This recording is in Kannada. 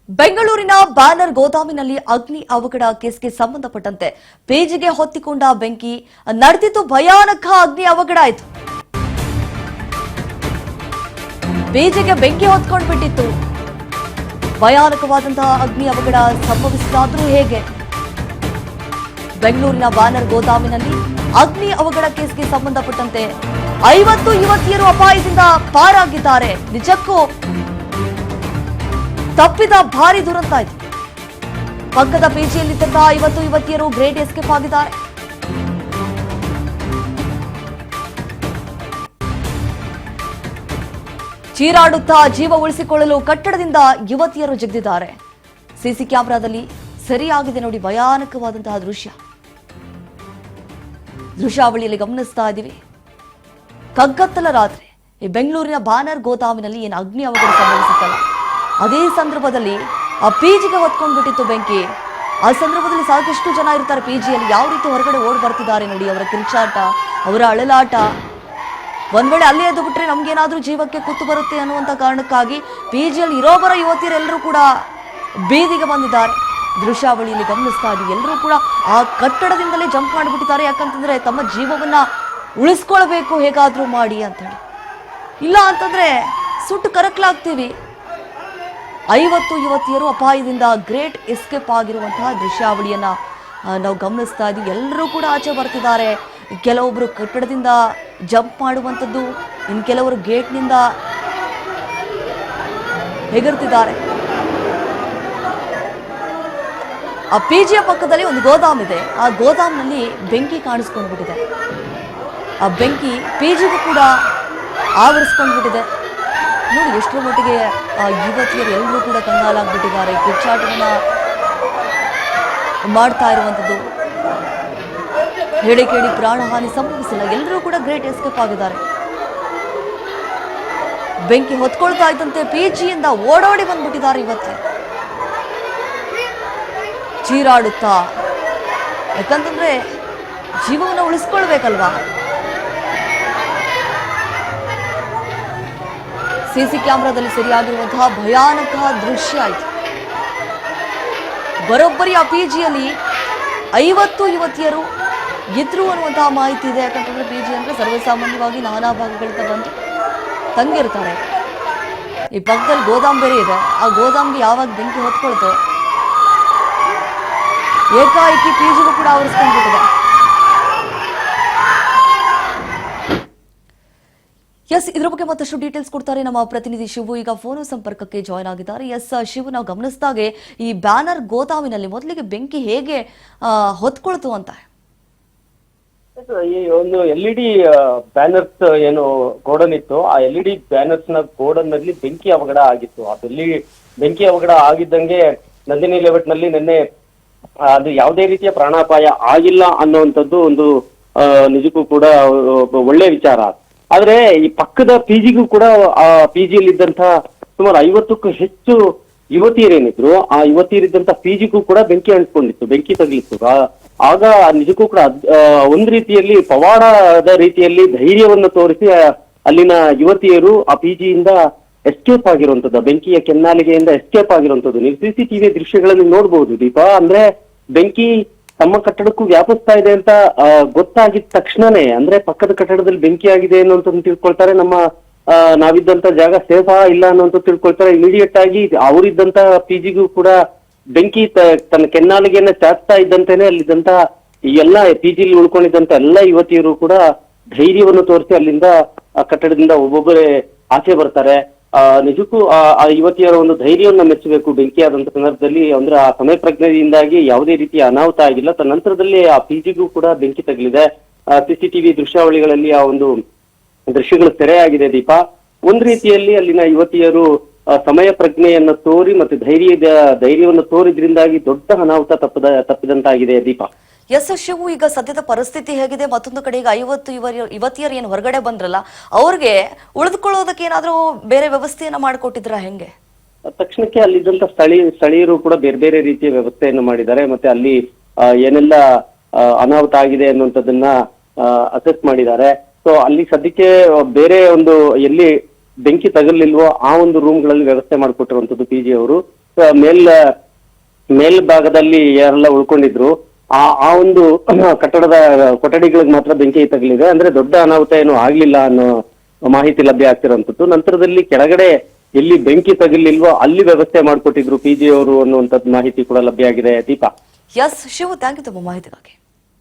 ಬೆಂಗಳೂರಿನ ಬ್ಯಾನರ್ ಗೋದಾಮಿನಲ್ಲಿ ಅಗ್ನಿ ಅವಘಡ ಕೇಸ್ಗೆ ಸಂಬಂಧಪಟ್ಟಂತೆ ಪೇಜಿಗೆ ಹೊತ್ತಿಕೊಂಡ ಬೆಂಕಿ ನಡೆದಿದ್ದು ಭಯಾನಕ ಅಗ್ನಿ ಅವಘಡ ಆಯಿತು. ಪೇಜಿಗೆ ಬೆಂಕಿ ಹೊತ್ಕೊಂಡು ಬಿಟ್ಟಿತ್ತು. ಭಯಾನಕವಾದಂತಹ ಅಗ್ನಿ ಅವಘಡ ಸಂಭವಿಸಿದಾದ್ರೂ ಹೇಗೆ? ಬೆಂಗಳೂರಿನ ಬ್ಯಾನರ್ ಗೋದಾಮಿನಲ್ಲಿ ಅಗ್ನಿ ಅವಘಡ ಕೇಸ್ಗೆ ಸಂಬಂಧಪಟ್ಟಂತೆ 50 ಯುವತಿಯರು ಅಪಾಯದಿಂದ ಪಾರಾಗಿದ್ದಾರೆ. ನಿಜಕ್ಕೂ ತಪ್ಪಿದ ಭಾರಿ ದುರಂತ ಇದು. ಪಕ್ಕದ ಪಿಜಿಯಲ್ಲಿದ್ದಂತಹ 50 ಯುವತಿಯರು ಗ್ರೇಟ್ ಎಸ್ಕೇಪ್ ಆಗಿದ್ದಾರೆ. ಚೀರಾಡುತ್ತಾ ಜೀವ ಉಳಿಸಿಕೊಳ್ಳಲು ಕಟ್ಟಡದಿಂದ ಯುವತಿಯರು ಜಿಗಿದಿದ್ದಾರೆ. ಸಿಸಿ ಕ್ಯಾಮೆರಾದಲ್ಲಿ ಸರಿಯಾಗಿದೆ ನೋಡಿ ಭಯಾನಕವಾದಂತಹ ದೃಶ್ಯಾವಳಿಯಲ್ಲಿ ಗಮನಿಸ್ತಾ ಇದ್ದೀವಿ. ಕಗ್ಗತ್ತಲ ರಾತ್ರಿ ಈ ಬೆಂಗಳೂರಿನ ಬ್ಯಾನರ್ ಗೋದಾಮಿನಲ್ಲಿ ಏನು ಅಗ್ನಿ ಅವಘಡ ಸಂಭವಿಸುತ್ತಲ್ಲ, ಅದೇ ಸಂದರ್ಭದಲ್ಲಿ ಆ ಪಿಜಿಗೆ ಹೊತ್ಕೊಂಡು ಬಿಟ್ಟಿತ್ತು ಬೆಂಕಿ. ಆ ಸಂದರ್ಭದಲ್ಲಿ ಸಾಕಷ್ಟು ಜನ ಇರ್ತಾರೆ ಪಿಜಿಯಲ್ಲಿ. ಯಾವ ರೀತಿ ಹೊರಗಡೆ ಓಡ್ ಬರ್ತಿದ್ದಾರೆ ನೋಡಿ, ಅವರ ಕಿರುಚಾಟ, ಅವರ ಅಳಲಾಟ. ಒಂದ್ ವೇಳೆ ಅಲ್ಲೇ ಎದ್ದು ಬಿಟ್ರೆ ನಮ್ಗೇನಾದ್ರೂ ಜೀವಕ್ಕೆ ಕುತ್ತು ಬರುತ್ತೆ ಅನ್ನುವಂಥ ಕಾರಣಕ್ಕಾಗಿ ಪಿಜಿಯಲ್ಲಿ ಇರೋಬರ ಯುವತಿಯರೆಲ್ಲರೂ ಕೂಡ ಬೀದಿಗೆ ಬಂದಿದ್ದಾರೆ. ದೃಶ್ಯಾವಳಿಯಲ್ಲಿ ಗಮನಿಸ್ತಾ ಇದ್ದೀವಿ. ಎಲ್ಲರೂ ಕೂಡ ಆ ಕಟ್ಟಡದಿಂದಲೇ ಜಂಪ್ ಮಾಡಿಬಿಟ್ಟಿದ್ದಾರೆ. ಯಾಕಂತಂದ್ರೆ ತಮ್ಮ ಜೀವವನ್ನ ಉಳಿಸ್ಕೊಳ್ಬೇಕು ಹೇಗಾದ್ರೂ ಮಾಡಿ ಅಂತ ಹೇಳಿ. ಇಲ್ಲ ಅಂತಂದ್ರೆ ಸುಟ್ಟು ಕರಕಲಾಗ್ತೀವಿ. 50 ಯುವತಿಯರು ಅಪಾಯದಿಂದ ಗ್ರೇಟ್ ಎಸ್ಕೇಪ್ ಆಗಿರುವಂತಹ ದೃಶ್ಯಾವಳಿಯನ್ನ ನಾವು ಗಮನಿಸ್ತಾ ಇದ್ದೀವಿ. ಎಲ್ಲರೂ ಕೂಡ ಆಚೆ ಬರ್ತಿದ್ದಾರೆ. ಕೆಲವೊಬ್ರು ಕಟ್ಟಡದಿಂದ ಜಂಪ್ ಮಾಡುವಂಥದ್ದು, ಇನ್ನು ಕೆಲವರು ಗೇಟ್ನಿಂದ ಹೆಗರ್ತಿದ್ದಾರೆ. ಆ ಪಿಜಿಯ ಪಕ್ಕದಲ್ಲಿ ಒಂದು ಗೋದಾಮ್ ಇದೆ. ಆ ಗೋದಾಮ್ನಲ್ಲಿ ಬೆಂಕಿ ಕಾಣಿಸ್ಕೊಂಡು ಬಿಟ್ಟಿದೆ. ಆ ಬೆಂಕಿ ಪಿಜಿಗೂ ಕೂಡ ಆವರಿಸ್ಕೊಂಡ್ಬಿಟ್ಟಿದೆ. ನೋಡಿ ಎಷ್ಟರ ಮಟ್ಟಿಗೆ ಆ ಯುವತಿಯರು ಎಲ್ಲರೂ ಕೂಡ ಕಂಗಾಲಾಗ್ಬಿಟ್ಟಿದ್ದಾರೆ. ಕಿಚ್ಚಾಟವನ್ನ ಮಾಡ್ತಾ ಇರುವಂಥದ್ದು. ಹೇಳಿ ಕೇಳಿ ಪ್ರಾಣಹಾನಿ ಸಂಭವಿಸಿಲ್ಲ. ಎಲ್ಲರೂ ಕೂಡ ಗ್ರೇಟ್ ಎಸ್ಕೇಪ್ ಆಗಿದ್ದಾರೆ. ಬೆಂಕಿ ಹೊತ್ಕೊಳ್ತಾ ಇದ್ದಂತೆ ಪಿಜಿಯಿಂದ ಓಡೋಡಿ ಬಂದ್ಬಿಟ್ಟಿದ್ದಾರೆ ಯುವತಿಯರು ಚೀರಾಡುತ್ತಾ. ಯಾಕಂತಂದ್ರೆ ಜೀವವನ್ನು ಉಳಿಸ್ಕೊಳ್ಬೇಕಲ್ವಾ. ಸಿಸಿ ಕ್ಯಾಮೆರಾದಲ್ಲಿ ಸರಿಯಾಗಿರುವಂತಹ ಭಯಾನಕ ದೃಶ್ಯ ಆಯಿತು. ಬರೋಬ್ಬರಿ ಆ ಪಿಜಿಯಲ್ಲಿ 50 ಯುವತಿಯರು ಇದ್ರು ಅನ್ನುವಂತಹ ಮಾಹಿತಿ ಇದೆ. ಯಾಕಂತಂದ್ರೆ ಪಿಜಿ ಅಂದ್ರೆ ಸರ್ವಸಾಮಾನ್ಯವಾಗಿ ನಾನಾ ಭಾಗಗಳಿಂದ ಬಂದು ತಂಗಿರ್ತಾರೆ. ಈ ಪಕ್ಕದಲ್ಲಿ ಗೋದಾಮ್ ಬೇರೆ ಇದೆ. ಆ ಗೋದಾಮ್ಗೆ ಯಾವಾಗ ಬೆಂಕಿ ಹೊತ್ಕೊಳ್ತೋ ಏಕಾಏಕಿ ಪಿಜಿಗೂ ಕೂಡ ಆವರಿಸ್ಕೊಂಡ್ಬಿಟ್ಟಿದೆ. ಎಸ್, ಇದ್ರ ಬಗ್ಗೆ ಮತ್ತಷ್ಟು ಡೀಟೇಲ್ಸ್ ಕೊಡ್ತಾರೆ ನಮ್ಮ ಪ್ರತಿನಿಧಿ ಶಿವು. ಈಗ ಫೋನ್ ಸಂಪರ್ಕಕ್ಕೆ ಜಾಯ್ನ್ ಆಗಿದ್ದಾರೆ. ಎಸ್ ಶಿವು, ನಾವು ಗಮನಿಸಿದಾಗೆ ಈ ಬ್ಯಾನರ್ ಗೋದಾಮಿನಲ್ಲಿ ಮೊದಲಿಗೆ ಬೆಂಕಿ ಹೇಗೆ ಹೊತ್ಕೊಳ್ತು ಅಂತ? ಈ ಒಂದು LED ಬ್ಯಾನರ್ಸ್ ಏನು ಗೋಡನ್ ಇತ್ತು, ಆ LED ಬ್ಯಾನರ್ಸ್ ನ ಗೋಡನ್ ನಲ್ಲಿ ಬೆಂಕಿ ಅವಘಡ ಆಗಿತ್ತು. ಅಲ್ಲಿ ಬೆಂಕಿ ಅವಘಡ ಆಗಿದ್ದಂಗೆ ನಂದಿನಿ ಲೇಔಟ್ ನಲ್ಲಿ ನಿನ್ನೆ ಅದು ಯಾವುದೇ ರೀತಿಯ ಪ್ರಾಣಾಪಾಯ ಆಗಿಲ್ಲ ಅನ್ನುವಂಥದ್ದು ಒಂದು ನಿಜಕ್ಕೂ ಕೂಡ ಒಳ್ಳೆ ವಿಚಾರ. ಆದ್ರೆ ಈ ಪಕ್ಕದ ಪಿಜಿಗೂ ಕೂಡ ಆ ಪಿಜಿಯಲ್ಲಿ ಇದ್ದಂತಹ ಸುಮಾರು 50ಕ್ಕೂ ಹೆಚ್ಚು ಯುವತಿಯರೇನಿದ್ರು ಆ ಯುವತಿಯರಿದ್ದಂತ ಪಿಜಿಗೂ ಕೂಡ ಬೆಂಕಿ ಅಂಟ್ಕೊಂಡಿತ್ತು, ಬೆಂಕಿ ತಗಲಿತ್ತು. ಆಗ ನಿಜಕ್ಕೂ ಕೂಡ ಒಂದ್ ರೀತಿಯಲ್ಲಿ ಪವಾಡದ ರೀತಿಯಲ್ಲಿ ಧೈರ್ಯವನ್ನು ತೋರಿಸಿ ಅಲ್ಲಿನ ಯುವತಿಯರು ಆ ಪಿಜಿಯಿಂದ ಎಸ್ಕೇಪ್ ಆಗಿರುವಂತದ್ದು, ಬೆಂಕಿಯ ಕೆನ್ನಾಲಿಗೆಯಿಂದ ಎಸ್ಕೇಪ್ ಆಗಿರುವಂತದ್ದು ನೀವು CCTV ದೃಶ್ಯಗಳಲ್ಲಿ ನೋಡ್ಬಹುದು ದೀಪಾ. ಅಂದ್ರೆ ಬೆಂಕಿ ತಮ್ಮ ಕಟ್ಟಡಕ್ಕೂ ವ್ಯಾಪಿಸ್ತಾ ಇದೆ ಅಂತ ಗೊತ್ತಾಗಿದ ತಕ್ಷಣನೇ, ಅಂದ್ರೆ ಪಕ್ಕದ ಕಟ್ಟಡದಲ್ಲಿ ಬೆಂಕಿ ಆಗಿದೆ ಅನ್ನುವಂಥದ್ದು ತಿಳ್ಕೊಳ್ತಾರೆ. ನಾವಿದ್ದಂತ ಜಾಗ ಸೇಫಾ ಇಲ್ಲ ಅನ್ನುವಂಥ ತಿಳ್ಕೊಳ್ತಾರೆ. ಇಮಿಡಿಯೇಟ್ ಆಗಿ ಅವರಿದ್ದಂತ ಪಿಜಿಗೂ ಕೂಡ ಬೆಂಕಿ ತನ್ನ ಕೆನ್ನಾಲಿಗೆಯನ್ನ ಚಾಚ್ತಾ ಇದ್ದಂತೆನೆ ಅಲ್ಲಿದ್ದಂತ ಈ ಎಲ್ಲಾ ಪಿಜಿಲಿ ಉಳ್ಕೊಂಡಿದ್ದಂತ ಎಲ್ಲಾ ಯುವತಿಯರು ಕೂಡ ಧೈರ್ಯವನ್ನು ತೋರಿಸಿ ಅಲ್ಲಿಂದ ಆ ಕಟ್ಟಡದಿಂದ ಒಬ್ಬೊಬ್ಬರೇ ಆಚೆ ಬರ್ತಾರೆ. ನಿಜಕ್ಕೂ ಆ ಯುವತಿಯರ ಒಂದು ಧೈರ್ಯವನ್ನ ಮೆಚ್ಚಬೇಕು. ಬೆಂಕಿ ಆದಂತ ಸಂದರ್ಭದಲ್ಲಿ ಅಂದ್ರೆ ಆ ಸಮಯ ಪ್ರಜ್ಞೆಯಿಂದಾಗಿ ಯಾವುದೇ ರೀತಿಯ ಅನಾಹುತ ಆಗಿಲ್ಲ. ತದನಂತರದಲ್ಲಿ ಆ ಪಿಜಿಗೂ ಕೂಡ ಬೆಂಕಿ ತಗಲಿದೆ. CCTV ದೃಶ್ಯಾವಳಿಗಳಲ್ಲಿ ಆ ಒಂದು ದೃಶ್ಯಗಳು ಸೆರೆಯಾಗಿದೆ ದೀಪಾ. ಒಂದ್ ರೀತಿಯಲ್ಲಿ ಅಲ್ಲಿನ ಯುವತಿಯರು ಸಮಯ ಪ್ರಜ್ಞೆಯನ್ನ ತೋರಿ ಮತ್ತೆ ಧೈರ್ಯವನ್ನು ತೋರಿದ್ರಿಂದಾಗಿ ದೊಡ್ಡ ಅನಾಹುತ ತಪ್ಪಿದಂತಾಗಿದೆ ದೀಪಾ. ಎಸ್ ಶಿವು, ಈಗ ಸದ್ಯದ ಪರಿಸ್ಥಿತಿ ಹೇಗಿದೆ? ಮತ್ತೊಂದು ಕಡೆ ಈಗ 50 ಯುವತಿಯರು ಏನು ಹೊರಗಡೆ ಬಂದ್ರಲ್ಲ, ಅವ್ರಿಗೆ ಉಳಿದುಕೊಳ್ಳೋದಕ್ಕೆ ಏನಾದ್ರೂ ಬೇರೆ ವ್ಯವಸ್ಥೆಯನ್ನ ಮಾಡಿಕೊಟ್ಟಿದ್ರ ಹೆಂಗೆ? ತಕ್ಷಣಕ್ಕೆ ಅಲ್ಲಿದ್ದಂತ ಸ್ಥಳೀಯರು ಕೂಡ ಬೇರೆ ಬೇರೆ ರೀತಿಯ ವ್ಯವಸ್ಥೆಯನ್ನು ಮಾಡಿದ್ದಾರೆ. ಮತ್ತೆ ಅಲ್ಲಿ ಏನೆಲ್ಲ ಅನಾಹುತ ಆಗಿದೆ ಅನ್ನುವಂಥದ್ದನ್ನ ಅಸೆಸ್ ಮಾಡಿದ್ದಾರೆ. ಸೊ ಅಲ್ಲಿ ಸದ್ಯಕ್ಕೆ ಬೇರೆ ಒಂದು ಎಲ್ಲಿ ಬೆಂಕಿ ತಗಲಿಲ್ವೋ ಆ ಒಂದು ರೂಮ್ಗಳಲ್ಲಿ ವ್ಯವಸ್ಥೆ ಮಾಡಿಕೊಟ್ಟಿರುವಂತದ್ದು PG ಅವರು. ಮೇಲ್ಭಾಗದಲ್ಲಿ ಯಾರೆಲ್ಲ ಉಳ್ಕೊಂಡಿದ್ರು ಆ ಒಂದು ಕಟ್ಟಡದ ಕೊಠಡಿಗಳಿಗೆ ಮಾತ್ರ ಬೆಂಕಿ ತಗಲಿದೆ. ಅಂದ್ರೆ ದೊಡ್ಡ ಅನಾಹುತ ಏನು ಆಗ್ಲಿಲ್ಲ ಅನ್ನೋ ಮಾಹಿತಿ ಲಭ್ಯ ಆಗ್ತಿರೋಂಥದ್ದು. ನಂತರದಲ್ಲಿ ಕೆಳಗಡೆ ಎಲ್ಲಿ ಬೆಂಕಿ ತಗಲಿಲ್ವೋ ಅಲ್ಲಿ ವ್ಯವಸ್ಥೆ ಮಾಡ್ಕೊಟ್ಟಿದ್ರು PG ಅವರು ಅನ್ನುವಂಥದ್ದು ಮಾಹಿತಿ ಕೂಡ ಲಭ್ಯ ಆಗಿದೆ. Deepa. S Shivu, thank you ತಮ್ಮ ಮಾಹಿತಿಗಾಗಿ.